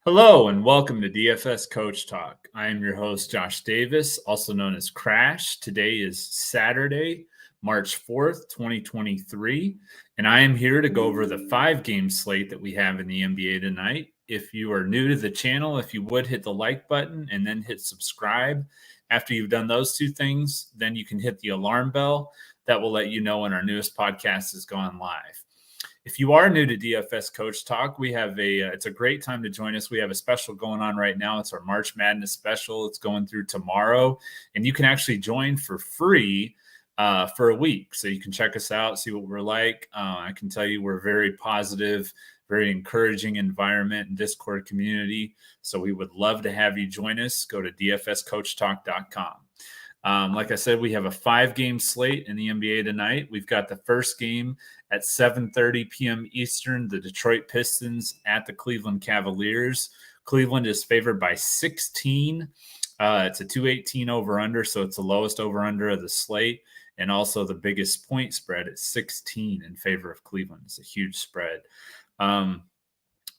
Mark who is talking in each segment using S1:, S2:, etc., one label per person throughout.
S1: Hello and welcome to DFS Coach Talk. I am your host, Josh Davis, also known as Crash. Today is Saturday, March 4th, 2023, and I am here to go over the 5-game slate that we have in the NBA tonight. If you are new to the channel, if you would hit the like button and then hit subscribe. After you've done those two things, then you can hit the alarm bell. That will let you know when our newest podcast has gone live. If you are new to DFS Coach Talk, we have it's a great time to join us. We have a special going on right now. It's our March Madness special. It's going through tomorrow, and you can actually join for free for a week. So you can check us out, see what we're like. I can tell you we're very positive, very encouraging environment and Discord community. So we would love to have you join us. Go to dfscoachtalk.com. Like I said, we have a 5-game slate in the NBA tonight. We've got the first game at 7:30 p.m. Eastern, the Detroit Pistons at the Cleveland Cavaliers. Cleveland is favored by 16. It's a 218 over-under, so it's the lowest over-under of the slate, and also the biggest point spread at 16 in favor of Cleveland. It's a huge spread.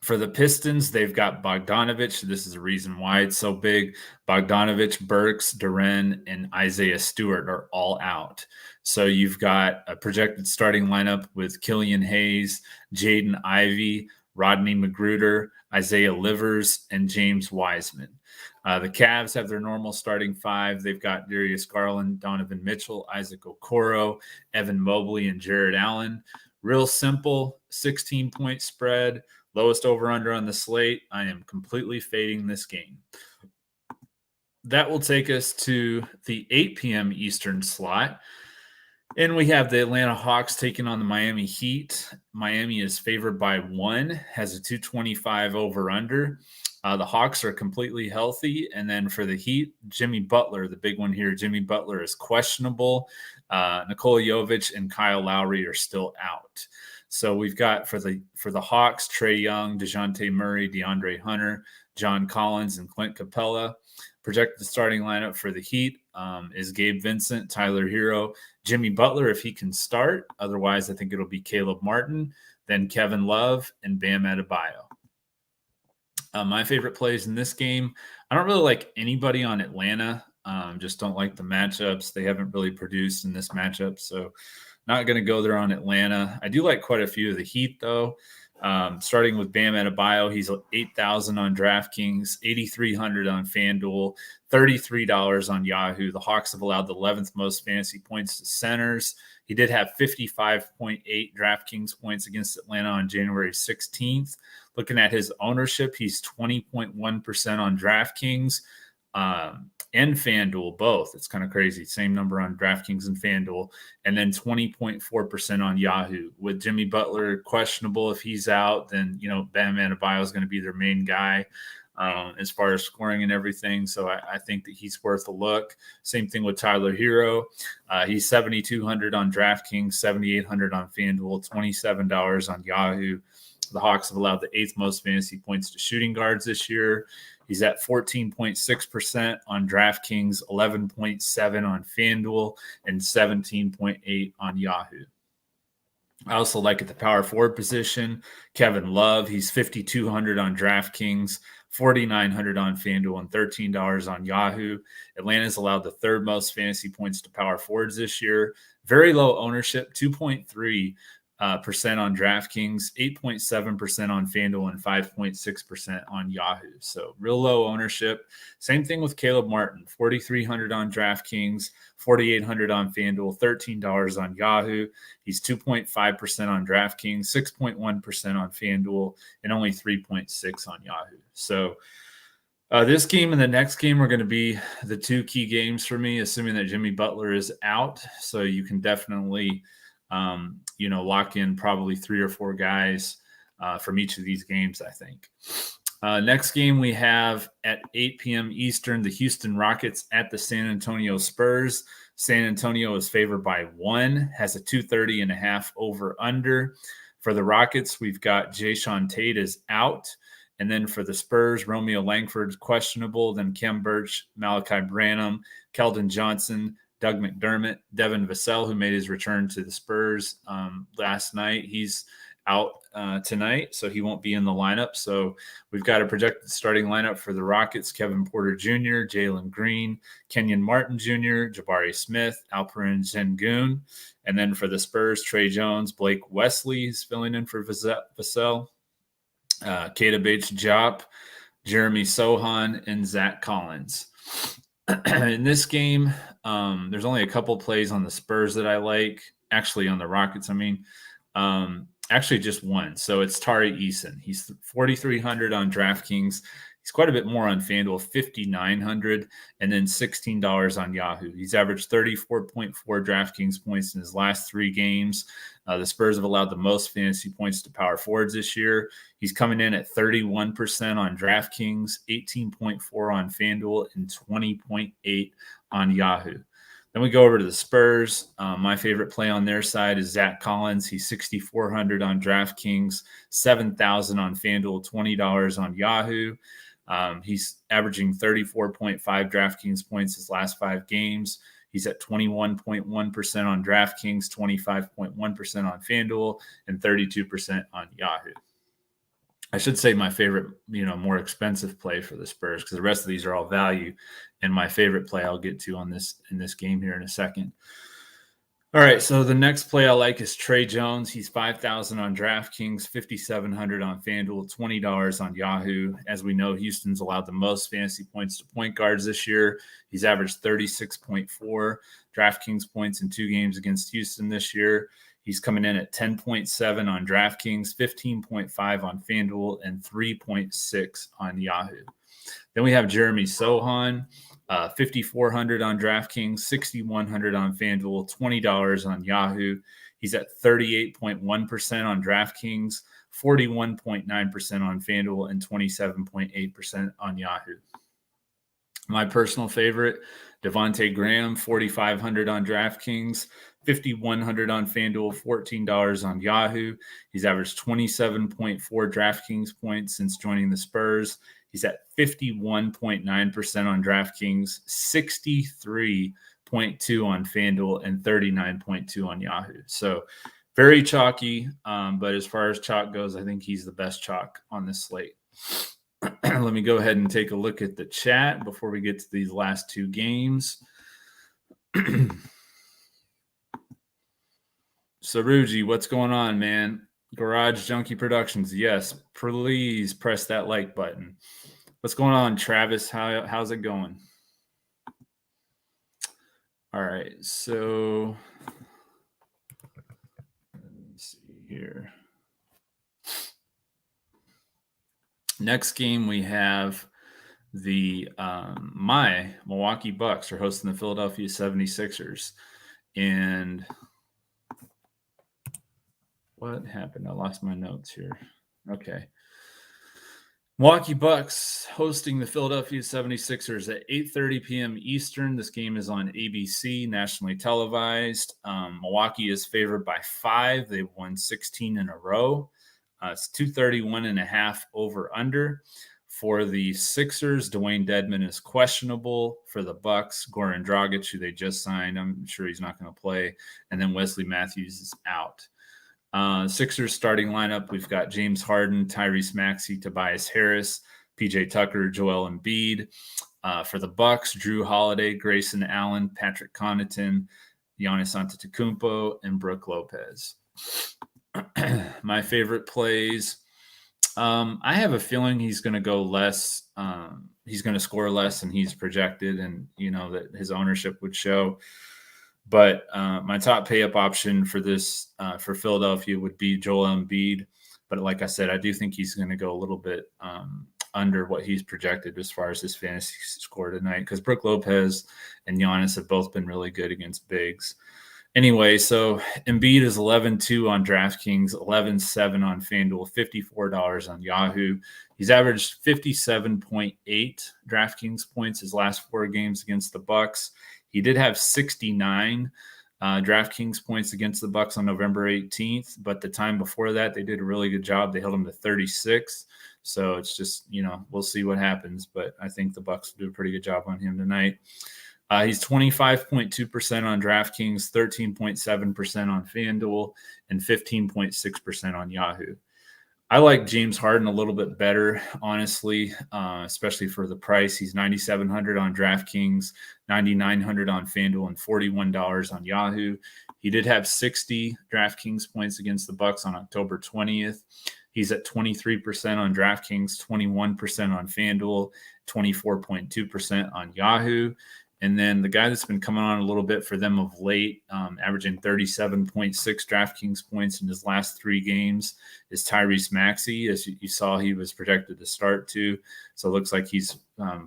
S1: For the Pistons, they've got Bogdanovich. This is the reason why it's so big. Bogdanovich, Burks, Duren, and Isaiah Stewart are all out. So you've got a projected starting lineup with Killian Hayes, Jaden Ivey, Rodney McGruder, Isaiah Livers, and James Wiseman. The Cavs have their normal starting 5. They've got Darius Garland, Donovan Mitchell, Isaac Okoro, Evan Mobley, and Jared Allen. Real simple, 16-point spread. Lowest over-under on the slate. I am completely fading this game. That will take us to the 8 p.m. Eastern slot. And we have the Atlanta Hawks taking on the Miami Heat. Miami is favored by 1, has a 225 over-under. The Hawks are completely healthy. And then for the Heat, Jimmy Butler, the big one here, Jimmy Butler is questionable. Nikola Jovic and Kyle Lowry are still out. So we've got for the Hawks, Trae Young, DeJounte Murray, DeAndre Hunter, John Collins, and Clint Capella. Projected starting lineup for the Heat is Gabe Vincent, Tyler Hero, Jimmy Butler if he can start. Otherwise, I think it'll be Caleb Martin, then Kevin Love, and Bam Adebayo. My favorite plays in this game, I don't really like anybody on Atlanta. Just don't like the matchups. They haven't really produced in this matchup, so not going to go there on Atlanta. I do like quite a few of the Heat, though. Starting with Bam Adebayo, he's 8,000 on DraftKings, 8,300 on FanDuel, $33 on YAHOO. The Hawks have allowed the 11th most fantasy points to centers. He did have 55.8 DraftKings points against Atlanta on January 16th. Looking at his ownership, he's 20.1% on DraftKings. And FanDuel, both. It's kind of crazy. Same number on DraftKings and FanDuel. And then 20.4% on YAHOO. With Jimmy Butler questionable, if he's out, then, Bam Adebayo is going to be their main guy as far as scoring and everything. So I think that he's worth a look. Same thing with Tyler Hero. He's 7,200 on DraftKings, 7,800 on FanDuel, $27 on YAHOO. The Hawks have allowed the 8th most fantasy points to shooting guards this year. He's at 14.6% on DraftKings, 11.7% on FanDuel, and 17.8% on YAHOO. I also like at the power forward position, Kevin Love. He's 5,200 on DraftKings, 4,900 on FanDuel, and $13 on YAHOO. Atlanta's allowed the 3rd most fantasy points to power forwards this year. Very low ownership, 2.3%. Percent on DraftKings, 8.7% on FanDuel, and 5.6% on YAHOO. So real low ownership. Same thing with Caleb Martin, 4,300 on DraftKings, 4,800 on FanDuel, $13 on YAHOO. He's 2.5% on DraftKings, 6.1% on FanDuel, and only 3.6% on YAHOO. So this game and the next game are going to be the 2 key games for me, assuming that Jimmy Butler is out. So you can definitely lock in probably 3 or 4 guys from each of these games, I think. Next game we have at 8 p.m. Eastern, the Houston Rockets at the San Antonio Spurs. San Antonio is favored by 1, has a 230.5 over under. For the Rockets, we've got Jayshawn Tate is out. And then for the Spurs, Romeo Langford's questionable. Then Khem Birch, Malachi Branham, Keldon Johnson, Doug McDermott, Devin Vassell, who made his return to the Spurs last night. He's out tonight, so he won't be in the lineup. So we've got a projected starting lineup for the Rockets: Kevin Porter Jr., Jalen Green, Kenyon Martin Jr., Jabari Smith, Alperen Sengun. And then for the Spurs, Trey Jones, Blake Wesley is filling in for Vassell, Keita Bates-Diop, Jeremy Sohan, and Zach Collins. In this game, there's only a couple plays on the Spurs that I like. Actually, on the Rockets, actually just one. So it's Tari Eason. He's 4,300 on DraftKings. He's quite a bit more on FanDuel, 5,900, and then $16 on Yahoo. He's averaged 34.4 DraftKings points in his last 3 games. The Spurs have allowed the most fantasy points to power forwards this year. He's coming in at 31% on DraftKings, 18.4 on FanDuel, and 20.8 on Yahoo. Then we go over to the Spurs. My favorite play on their side is Zach Collins. He's 6,400 on DraftKings, 7,000 on FanDuel, $20 on Yahoo. He's averaging 34.5 DraftKings points his last 5 games. He's at 21.1% on DraftKings, 25.1% on FanDuel, and 32% on Yahoo. I should say my favorite, more expensive play for the Spurs, because the rest of these are all value, and my favorite play I'll get to in this game here in a second. All right, so the next play I like is Trey Jones. He's 5,000 on DraftKings, 5,700 on FanDuel, $20 on Yahoo. As we know, Houston's allowed the most fantasy points to point guards this year. He's averaged 36.4 DraftKings points in 2 games against Houston this year. He's coming in at 10.7 on DraftKings, 15.5 on FanDuel, and 3.6 on Yahoo. Then we have Jeremy Sohan, 5,400 on DraftKings, 6,100 on FanDuel, $20 on Yahoo. He's at 38.1% on DraftKings, 41.9% on FanDuel, and 27.8% on Yahoo. My personal favorite, Devontae Graham, 4,500 on DraftKings, 5,100 on FanDuel, $14 on Yahoo. He's averaged 27.4 DraftKings points since joining the Spurs. He's at 51.9% on DraftKings, 63.2 on FanDuel, and 39.2 on Yahoo. So very chalky, but as far as chalk goes, I think he's the best chalk on this slate. Let me go ahead and take a look at the chat before we get to these last 2 games. Saruji, what's going on, man? Garage Junkie Productions. Yes, please press that like button. What's going on, Travis? How's it going? All right, so let me see here. Next game, we have the my Milwaukee Bucks are hosting the Philadelphia 76ers. And what happened? I lost my notes here. Okay. Milwaukee Bucks hosting the Philadelphia 76ers at 8:30 p.m. Eastern. This game is on ABC, nationally televised. Milwaukee is favored by 5. They've won 16 in a row. It's 231.5 over under. For the Sixers, Dwayne Dedmon is questionable. For the Bucks, Goran Dragic, who they just signed, I'm sure he's not going to play. And then Wesley Matthews is out. Sixers starting lineup, we've got James Harden, Tyrese Maxey, Tobias Harris, PJ Tucker, Joel Embiid. For the Bucks, Drew Holiday, Grayson Allen, Patrick Connaughton, Giannis Antetokounmpo, and Brook Lopez. My favorite plays. I have a feeling he's going to go less. He's going to score less than he's projected, and that his ownership would show. But my top pay-up option for this for Philadelphia would be Joel Embiid. But like I said, I do think he's going to go a little bit under what he's projected as far as his fantasy score tonight, because Brook Lopez and Giannis have both been really good against bigs. Anyway, so Embiid is 11.2 on DraftKings, 11.7 on FanDuel, $54 on Yahoo. He's averaged 57.8 DraftKings points his last 4 games against the Bucks. He did have 69 DraftKings points against the Bucks on November 18th, but the time before that, they did a really good job. They held him to 36. So it's just, we'll see what happens, but I think the Bucks will do a pretty good job on him tonight. He's 25.2% on DraftKings, 13.7% on FanDuel, and 15.6% on Yahoo. I like James Harden a little bit better, honestly, especially for the price. He's $9,700 on DraftKings, $9,900 on FanDuel, and $41 on Yahoo. He did have 60 DraftKings points against the Bucks on October 20th. He's at 23% on DraftKings, 21% on FanDuel, 24.2% on Yahoo. And then the guy that's been coming on a little bit for them of late, averaging 37.6 DraftKings points in his last 3 games, is Tyrese Maxey. As you saw, he was projected to start too. So it looks like he's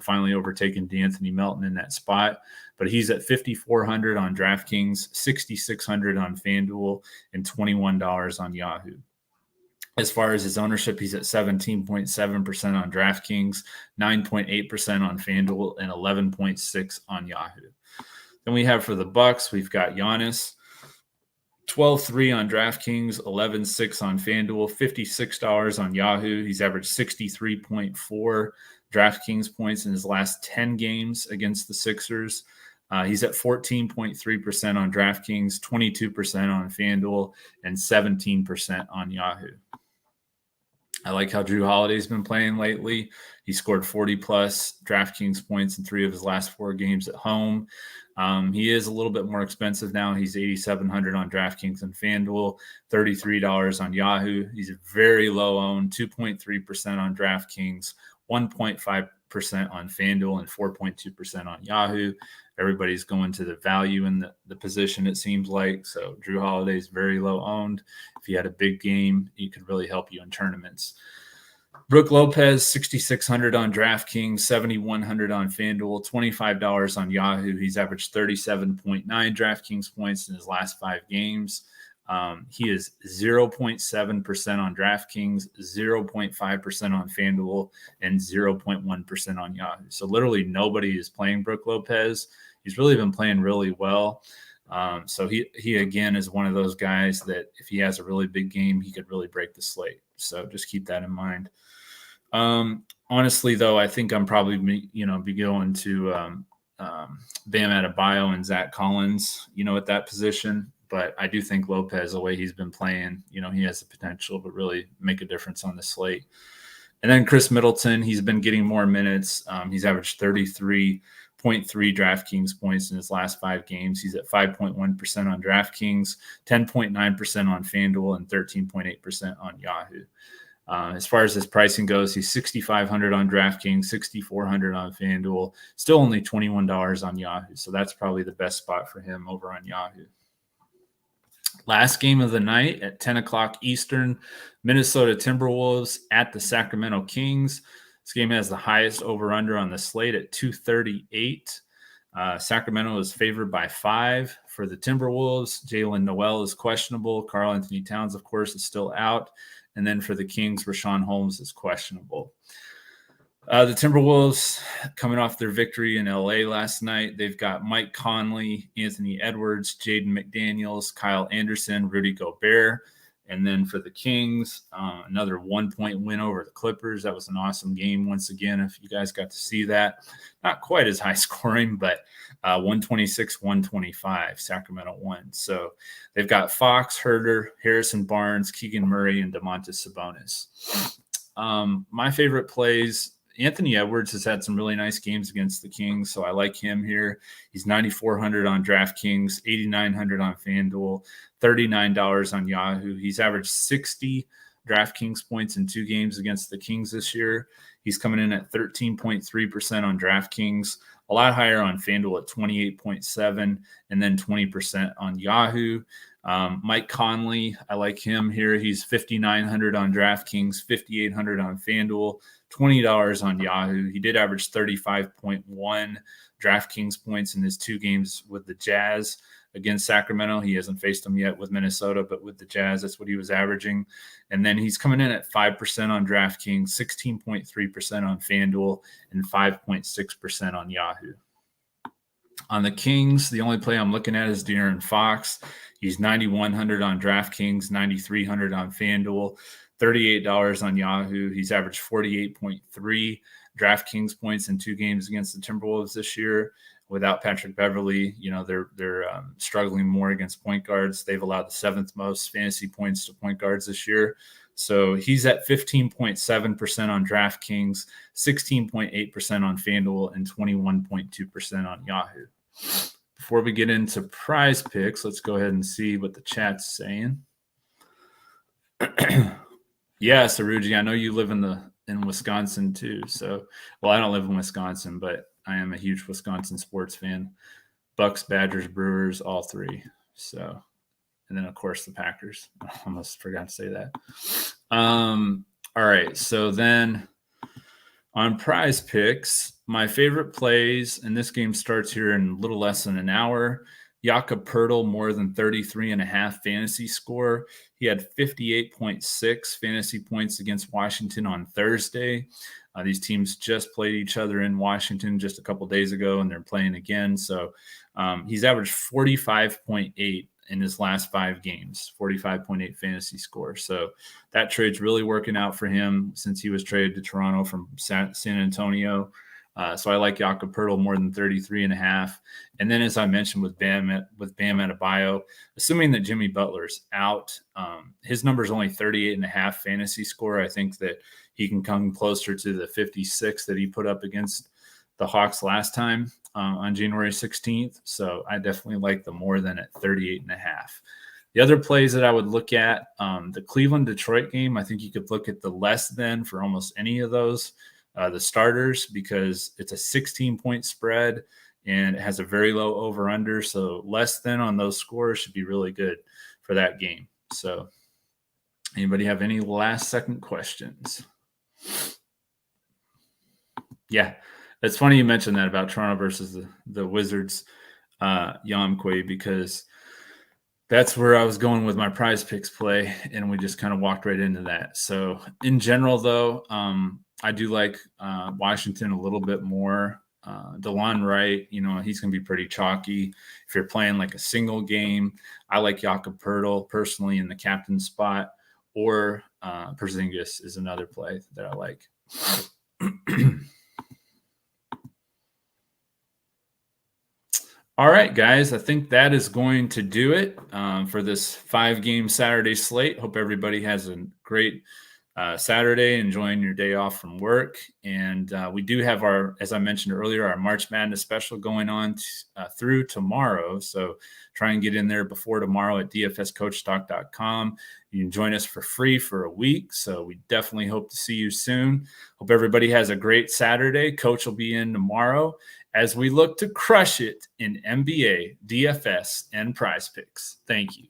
S1: finally overtaken D'Anthony Melton in that spot. But he's at $5,400 on DraftKings, $6,600 on FanDuel, and $21 on Yahoo. As far as his ownership, he's at 17.7% on DraftKings, 9.8% on FanDuel, and 11.6% on Yahoo. Then we have for the Bucks, we've got Giannis, 12.3 on DraftKings, 11.6 on FanDuel, $56 on Yahoo. He's averaged 63.4 DraftKings points in his last 10 games against the Sixers. He's at 14.3% on DraftKings, 22% on FanDuel, and 17% on Yahoo. I like how Drew Holiday's been playing lately. He scored 40-plus DraftKings points in 3 of his last 4 games at home. He is a little bit more expensive now. He's $8,700 on DraftKings and FanDuel, $33 on Yahoo. He's very low owned, 2.3% on DraftKings, 1.5% on FanDuel, and 4.2% on Yahoo. Everybody's going to the value in the position, it seems like. So Drew Holiday's very low owned. If he had a big game, he could really help you in tournaments. Brook Lopez, $6,600 on DraftKings, $7,100 on FanDuel, $25 on Yahoo. He's averaged 37.9 DraftKings points in his last 5 games. He is 0.7% on DraftKings, 0.5% on FanDuel, and 0.1% on Yahoo. So literally nobody is playing Brook Lopez. He's really been playing really well. So he again is one of those guys that if he has a really big game, he could really break the slate. So just keep that in mind. Honestly, though, I think I'm probably be going to Bam Adebayo and Zach Collins, at that position. But I do think Lopez, the way he's been playing, he has the potential to really make a difference on the slate. And then Chris Middleton, he's been getting more minutes. He's averaged 33.3 DraftKings points in his last 5 games. He's at 5.1% on DraftKings, 10.9% on FanDuel, and 13.8% on Yahoo. As far as his pricing goes, he's $6,500 on DraftKings, $6,400 on FanDuel, still only $21 on Yahoo. So that's probably the best spot for him over on Yahoo. Last game of the night at 10 o'clock Eastern, Minnesota Timberwolves at the Sacramento Kings. This game has the highest over-under on the slate at 238. Sacramento is favored by 5 for the Timberwolves. Jalen Noel is questionable. Karl Anthony Towns, of course, is still out. And then for the Kings, Rashawn Holmes is questionable. The Timberwolves, coming off their victory in LA last night, they've got Mike Conley, Anthony Edwards, Jaden McDaniels, Kyle Anderson, Rudy Gobert. And then for the Kings, another 1-point win over the Clippers. That was an awesome game once again, if you guys got to see that. Not quite as high scoring, but 126-125, Sacramento won. So they've got Fox, Herter, Harrison Barnes, Keegan Murray, and Domantas Sabonis. My favorite plays, Anthony Edwards has had some really nice games against the Kings, so I like him here. He's $9,400 on DraftKings, $8,900 on FanDuel, $39 on Yahoo. He's averaged 60 DraftKings points in 2 games against the Kings this year. He's coming in at 13.3% on DraftKings, a lot higher on FanDuel at 28.7%, and then 20% on Yahoo. Mike Conley, I like him here. He's $5,900 on DraftKings, $5,800 on FanDuel, $20 on Yahoo. He did average 35.1 DraftKings points in his 2 games with the Jazz against Sacramento. He hasn't faced them yet with Minnesota, but with the Jazz, that's what he was averaging. And then he's coming in at 5% on DraftKings, 16.3% on FanDuel, and 5.6% on Yahoo. On the Kings, the only play I'm looking at is De'Aaron Fox. He's $9,100 on DraftKings, $9,300 on FanDuel, $38 on Yahoo. He's averaged 48.3 DraftKings points in 2 games against the Timberwolves this year. without Patrick Beverly, they're struggling more against point guards. They've allowed the 7th most fantasy points to point guards this year. So he's at 15.7% on DraftKings, 16.8% on FanDuel, and 21.2% on Yahoo. Before we get into PrizePicks, let's go ahead and see what the chat's saying. Yeah, Saruji, I know you live in Wisconsin too. So, well, I don't live in Wisconsin, but I am a huge Wisconsin sports fan. Bucks, Badgers, Brewers, all three. So, and then of course the Packers. I almost forgot to say that. All right. So then on PrizePicks, my favorite plays, and this game starts here in a little less than an hour. Jakob Poeltl, more than 33.5 fantasy score. He had 58.6 fantasy points against Washington on Thursday. These teams just played each other in Washington just a couple days ago, and they're playing again. So he's averaged 45.8 in his last 5 games, 45.8 fantasy score. So that trade's really working out for him since he was traded to Toronto from San Antonio. So I like Jakob Poeltl more than 33.5. And then, as I mentioned with Bam Adebayo, assuming that Jimmy Butler's out, his number is only 38.5 fantasy score. I think that he can come closer to the 56 that he put up against the Hawks last time on January 16th. So I definitely like the more than at 38.5. The other plays that I would look at, the Cleveland-Detroit game, I think you could look at the less than for almost any of those. The starters, because it's a 16-point spread and it has a very low over-under. So less than on those scores should be really good for that game. So anybody have any last-second questions? Yeah, it's funny you mentioned that about Toronto versus the Wizards, Yamque, because that's where I was going with my PrizePicks play, and we just kind of walked right into that. So in general, though, I do like Washington a little bit more. DeLon Wright, he's going to be pretty chalky. If you're playing like a single game, I like Jakob Poeltl personally in the captain spot, or Porzingis is another play that I like. All right, guys, I think that is going to do it for this 5-game Saturday slate. Hope everybody has a great Saturday, enjoying your day off from work. And we do have our, as I mentioned earlier, our March Madness special going on through tomorrow. So try and get in there before tomorrow at dfscoachtalk.com. You can join us for free for a week. So we definitely hope to see you soon. Hope everybody has a great Saturday. Coach will be in tomorrow as we look to crush it in NBA, DFS, and PrizePicks. Thank you.